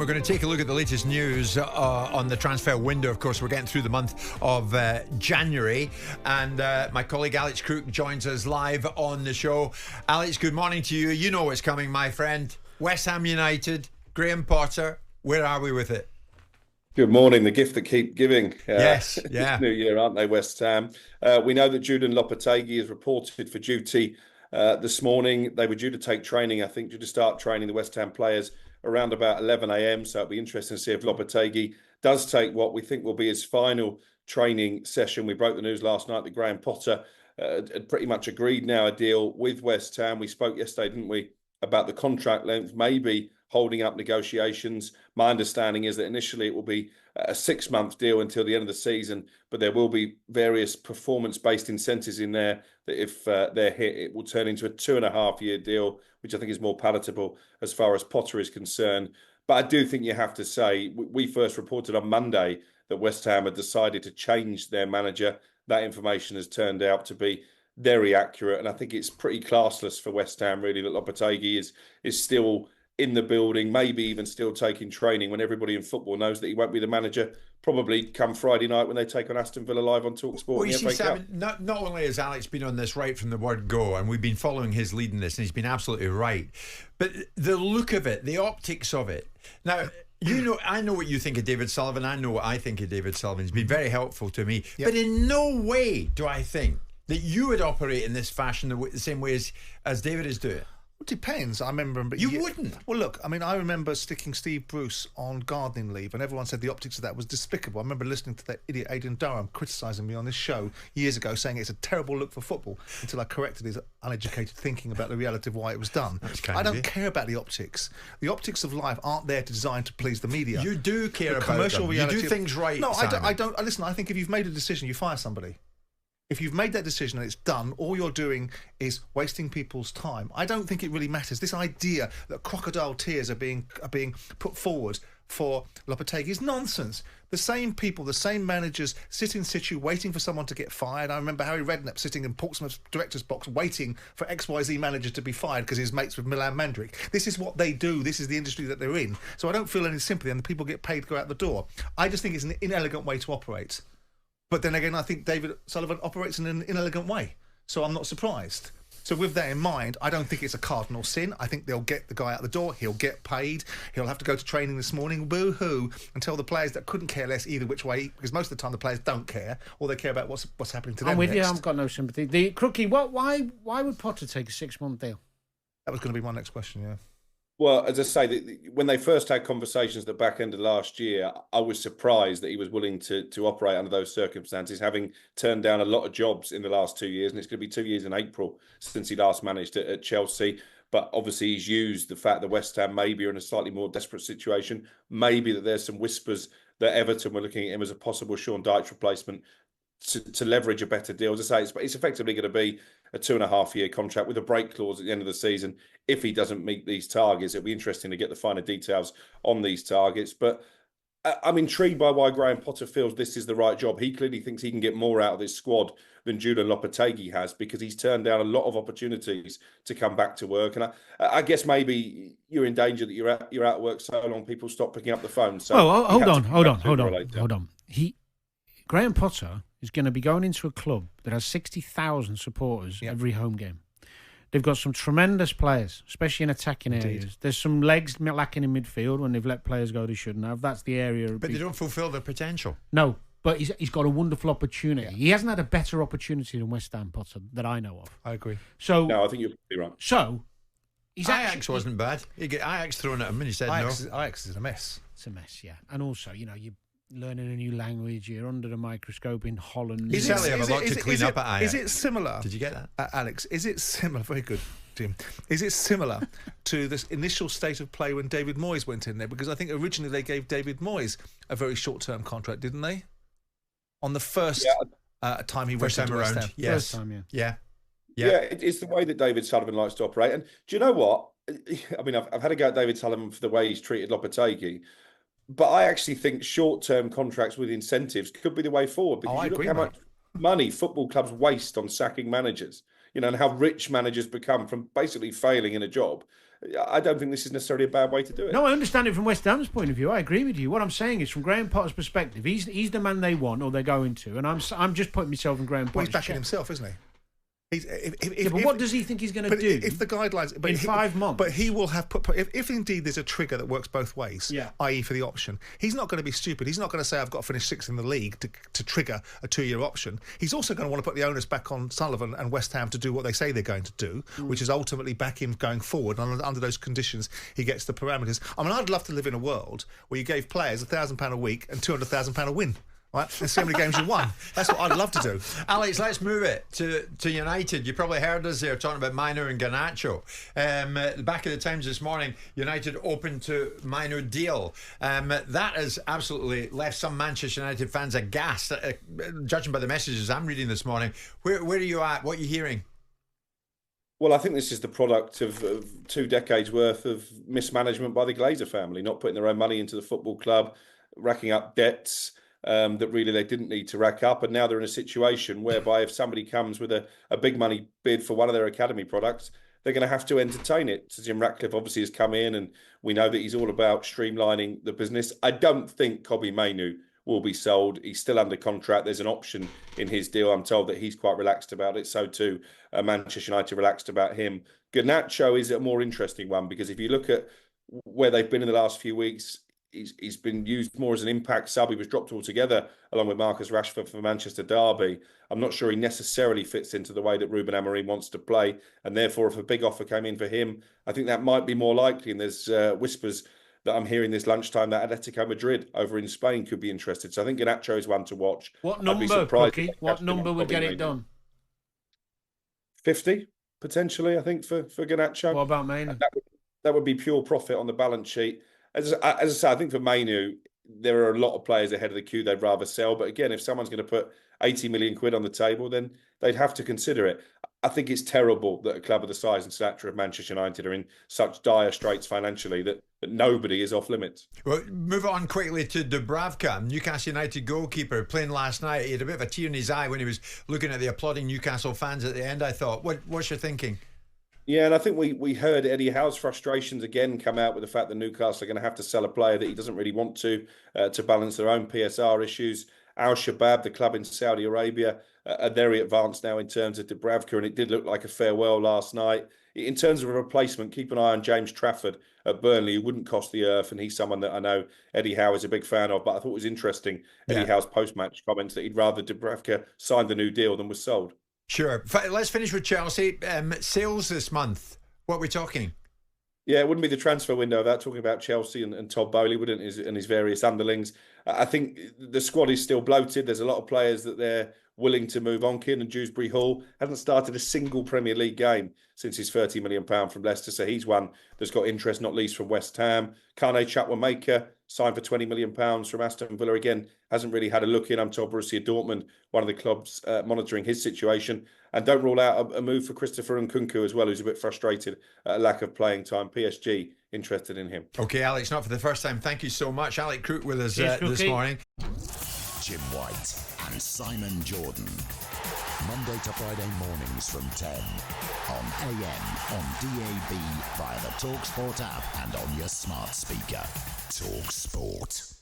We're going to take a look at the latest news on the transfer window. Of course, we're getting through the month of January, and my colleague Alex Crook joins us live on the show. Alex, good morning to you. You know what's coming, my friend. West Ham United, Graham Potter. Where are we with it? Good morning. The gift that keep giving. Yes, yeah. New year, aren't they, West Ham? We know that Julian Lopetegui is reported for duty this morning. They were due to take training, I think, due to start training the West Ham players around about 11 a.m. So it'll be interesting to see if Lopetegui does take what we think will be his final training session. We broke the news last night that Graham Potter had pretty much agreed now a deal with West Ham. We spoke yesterday, didn't we, about the contract length, maybe holding up negotiations. My understanding is that initially it will be a 6-month deal until the end of the season, but there will be various performance-based incentives in there that if they're hit, it will turn into a 2.5-year deal, which I think is more palatable as far as Potter is concerned. But I do think you have to say, we first reported on Monday that West Ham had decided to change their manager. That information has turned out to be very accurate, and I think it's pretty classless for West Ham, really, that Lopetegui is still in the building, maybe even still taking training when everybody in football knows that he won't be the manager probably come Friday night when they take on Aston Villa live on talkSPORT. Well, you see, Simon, not only has Alex been on this right from the word go, and we've been following his lead in this, and he's been absolutely right, but the look of it, the optics of it. Now, you know, I know what you think of David Sullivan. I know what I think of David Sullivan. He's been very helpful to me. Yep. But in no way do I think that you would operate in this fashion the same way as David is doing. It depends. I remember, but you wouldn't. Well, look, I mean, I remember sticking Steve Bruce on gardening leave, and everyone said the optics of that was despicable. I remember listening to that idiot Aidan Durham criticising me on this show years ago, saying it's a terrible look for football, until I corrected his uneducated thinking about the reality of why it was done. I don't care about the optics. The optics of life aren't there designed to please the media. You do care about commercial them. reality. You do things right. No, Simon. I don't. Listen, I think if you've made a decision, you fire somebody. If you've made that decision and it's done, all you're doing is wasting people's time. I don't think it really matters. This idea that crocodile tears are being put forward for Lopetegui is nonsense. The same people, the same managers sit in situ waiting for someone to get fired. I remember Harry Redknapp sitting in Portsmouth's director's box waiting for XYZ manager to be fired because he's mates with Milan Mandaric. This is what they do. This is the industry that they're in. So I don't feel any sympathy, and the people get paid to go out the door. I just think it's an inelegant way to operate. But then again, I think David Sullivan operates in an inelegant way. So I'm not surprised. So with that in mind, I don't think it's a cardinal sin. I think they'll get the guy out the door. He'll get paid. He'll have to go to training this morning, boo-hoo, and tell the players that couldn't care less either which way, because most of the time the players don't care. All they care about what's happening to them. I'm with next. you. I've got no sympathy. The Crookie, why would Potter take a 6-month deal? That was going to be my next question, yeah. Well, as I say, when they first had conversations at the back end of last year, I was surprised that he was willing to operate under those circumstances, having turned down a lot of jobs in the last 2 years. And it's going to be 2 years in April since he last managed at Chelsea. But obviously he's used the fact that West Ham maybe are in a slightly more desperate situation. Maybe that there's some whispers that Everton were looking at him as a possible Sean Dyche replacement to leverage a better deal. As I say, it's effectively going to be a 2.5-year contract with a break clause at the end of the season. If he doesn't meet these targets, it'll be interesting to get the finer details on these targets. But I'm intrigued by why Graham Potter feels this is the right job. He clearly thinks he can get more out of this squad than Julian Lopetegui has, because he's turned down a lot of opportunities to come back to work. And I guess maybe you're in danger that you're out of work so long people stop picking up the phone. So hold on. Graham Potter is going to be going into a club that has 60,000 supporters every home game. They've got some tremendous players, especially in attacking areas. There's some legs lacking in midfield when they've let players go they shouldn't have. That's the area. But they don't fulfil their potential. No, but he's got a wonderful opportunity. Yeah. He hasn't had a better opportunity than West Ham, Potter, that I know of. I agree. So no, I think you're probably right. So Ajax wasn't bad. He get Ajax thrown at him and he said no. Ajax is a mess. It's a mess, yeah. And also, you're learning a new language. You're under the microscope in Holland. You certainly have a lot to clean up at Ajax. Is it similar? Did you get that? Alex, is it similar? Very good, Jim. Is it similar to this initial state of play when David Moyes went in there? Because I think originally they gave David Moyes a very short-term contract, didn't they? On the first time he went into West Ham. Yes. First time, yeah, it's the way that David Sullivan likes to operate. And do you know what? I mean, I've had a go at David Sullivan for the way he's treated Lopetegui. But I actually think short-term contracts with incentives could be the way forward. Because you look how much money football clubs waste on sacking managers. and how rich managers become from basically failing in a job. I don't think this is necessarily a bad way to do it. No, I understand it from West Ham's point of view. I agree with you. What I'm saying is, from Graham Potter's perspective, he's the man they want or they're going to, and I'm just putting myself in Graham Potter's. Well, he's backing himself, isn't he? But what does he think he's going to do? If the guidelines in 5 months, but he will have put. If indeed there's a trigger that works both ways, i.e. for the option, he's not going to be stupid. He's not going to say I've got to finish 6th in the league to trigger a 2-year option. He's also going to want to put the onus back on Sullivan and West Ham to do what they say they're going to do, which is ultimately back him going forward. And under those conditions, he gets the parameters. I mean, I'd love to live in a world where you gave players £1,000 a week and £200,000 a win. Right, and see how many games you won. That's what I'd love to do. Alex, let's move it to United. You probably heard us there talking about Mainoo and Garnacho. At the back of the Times this morning, United open to Mainoo deal. That has absolutely left some Manchester United fans aghast, judging by the messages I'm reading this morning. Where are you at? What are you hearing? Well, I think this is the product of 2 decades worth of mismanagement by the Glazer family, not putting their own money into the football club, racking up debts that really they didn't need to rack up. And now they're in a situation whereby if somebody comes with a big money bid for one of their academy products, they're going to have to entertain it. So Jim Ratcliffe obviously has come in, and we know that he's all about streamlining the business. I don't think Kobbie Mainoo will be sold. He's still under contract. There's an option in his deal. I'm told that he's quite relaxed about it. So too, Manchester United relaxed about him. Garnacho is a more interesting one, because if you look at where they've been in the last few weeks, he's been used more as an impact sub. He was dropped altogether along with Marcus Rashford for Manchester Derby. I'm not sure he necessarily fits into the way that Ruben Amorim wants to play, and therefore if a big offer came in for him, I think that might be more likely. And there's whispers that I'm hearing this lunchtime that Atletico Madrid over in Spain could be interested. So I think Garnacho is one to watch. What number, Cookie? What number would get it done? 50, potentially, I think, for Garnacho. What about Mainoo? That would be pure profit on the balance sheet. As I say, I think for Mainoo, there are a lot of players ahead of the queue they'd rather sell. But again, if someone's going to put 80 million quid on the table, then they'd have to consider it. I think it's terrible that a club of the size and stature of Manchester United are in such dire straits financially that nobody is off limits. Well, move on quickly to Dubravka, Newcastle United goalkeeper, playing last night. He had a bit of a tear in his eye when he was looking at the applauding Newcastle fans at the end, I thought. What's your thinking? Yeah, and I think we heard Eddie Howe's frustrations again come out with the fact that Newcastle are going to have to sell a player that he doesn't really want to balance their own PSR issues. Al Shabab, the club in Saudi Arabia, are very advanced now in terms of Dubravka, and it did look like a farewell last night. In terms of a replacement, keep an eye on James Trafford at Burnley, who wouldn't cost the earth, and he's someone that I know Eddie Howe is a big fan of. But I thought it was interesting, Eddie Howe's post-match comments that he'd rather Dubravka signed the new deal than was sold. Sure. Let's finish with Chelsea. Sales this month. What are we talking? Yeah, it wouldn't be the transfer window without talking about Chelsea and Todd Bowley, wouldn't it, and his various underlings. I think the squad is still bloated. There's a lot of players that they're willing to move on. Kiernan Dewsbury Hall hasn't started a single Premier League game since his £30 million from Leicester, so he's one that's got interest, not least from West Ham. Kane Chapwamaker signed for £20 million from Aston Villa. Again, hasn't really had a look in. I'm told Borussia Dortmund, one of the clubs, monitoring his situation. And don't rule out a move for Christopher Nkunku as well, who's a bit frustrated at a lack of playing time. PSG interested in him. Okay, Alex, not for the first time. Thank you so much. Alex Crook with us this morning. Jim White and Simon Jordan. Monday to Friday mornings from 10 on AM, on DAB, via the talkSPORT app and on your smart speaker. talkSPORT.